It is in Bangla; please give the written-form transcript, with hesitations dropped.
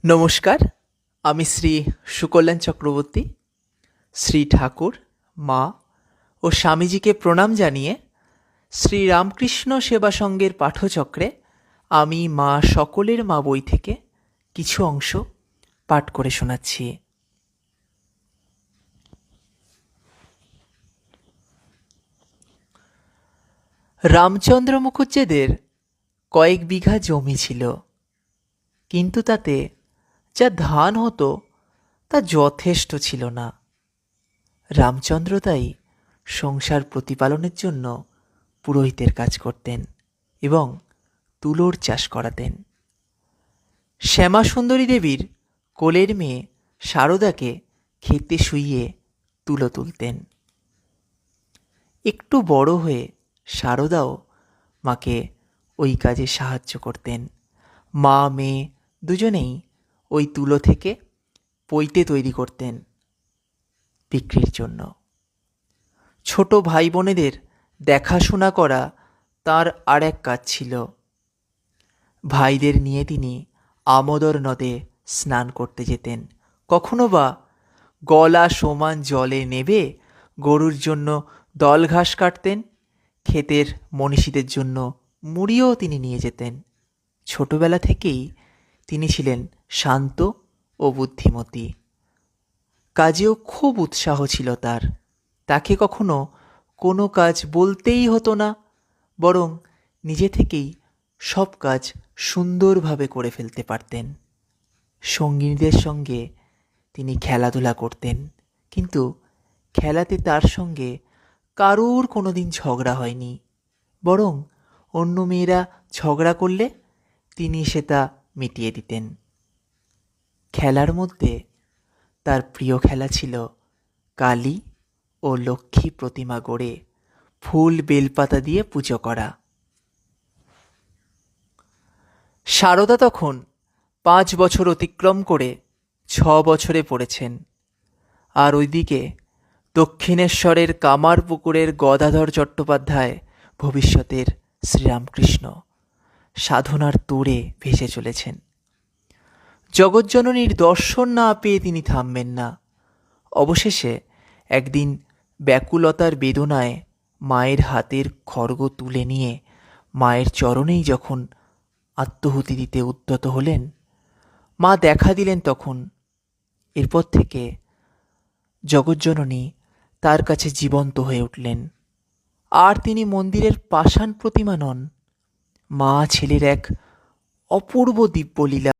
নমস্কার, আমি শ্রী সুকল্যাণ চক্রবর্তী। শ্রী ঠাকুর, মা ও স্বামীজিকে প্রণাম জানিয়ে শ্রী রামকৃষ্ণ সেবা সংঘের পাঠচক্রে আমি মা সকলের মা বই থেকে কিছু অংশ পাঠ করে শোনাচ্ছি। রামচন্দ্র মুখুজ্জেদের কয়েক বিঘা জমি ছিল, কিন্তু তাতে যা ধান হতো তা যথেষ্ট ছিল না। রামচন্দ্র তাই সংসার প্রতিপালনের জন্য পুরোহিতের কাজ করতেন এবং তুলোর চাষ করাতেন। শ্যামাসুন্দরী দেবীর কোলের মেয়ে শারদাকে খেতে শুইয়ে তুলো তুলতেন। একটু বড় হয়ে শারদাও মাকে ওই কাজে সাহায্য করতেন। মা মেয়ে দুজনেই ওই তুলো থেকে পৈতে তৈরি করতেন বিক্রির জন্য। ছোট ভাই বোনেদের দেখাশোনা করা তার আর এক কাজ ছিল। ভাইদের নিয়ে তিনি আমোদর নদে স্নান করতে যেতেন। কখনো বা গলা সমান জলে নেবে গরুর জন্য দল ঘাস কাটতেন। ক্ষেতের মনীষীদের জন্য মুড়িও তিনি নিয়ে যেতেন। ছোটবেলা থেকেই তিনি ছিলেন শান্ত ও বুদ্ধিমতী। কাজেও খুব উৎসাহ ছিল তার। তাকে কখনো কোনো কাজ বলতেই হতো না, বরং নিজে থেকেই সব কাজ সুন্দরভাবে করে ফেলতে পারতেন। সঙ্গিনীদের সঙ্গে তিনি খেলাধুলা করতেন, কিন্তু খেলাতে তার সঙ্গে কারোর কোনো দিন ঝগড়া হয়নি। বরং অন্য মেয়েরা ঝগড়া করলে তিনি সেটা মিটিয়ে দিতেন। খেলার মধ্যে তার প্রিয় খেলা ছিল কালী ও লক্ষ্মী প্রতিমা গড়ে ফুল বেলপাতা দিয়ে পুজো করা। শারদা তখন 5 বছর অতিক্রম করে 6 বছরে পড়েছেন। আর ওইদিকে দক্ষিণেশ্বরের কামারপুকুরের গদাধর চট্টোপাধ্যায় ভবিষ্যতের শ্রীরামকৃষ্ণ সাধনার তোড়ে ভেসে চলেছেন। জগজ্জননীর দর্শন না পেয়ে তিনি থামবেন না। অবশেষে একদিন ব্যাকুলতার বেদনায় মায়ের হাতের খড়গ তুলে নিয়ে মায়ের চরণেই যখন আত্মহুতি দিতে উদ্যত হলেন, মা দেখা দিলেন তখন। এরপর থেকে জগজ্জননী তার কাছে জীবন্ত হয়ে উঠলেন। আর তিনি মন্দিরের পাষাণ প্রতিমা নন, মা ছেলের এক অপূর্ব দিব্যলীলা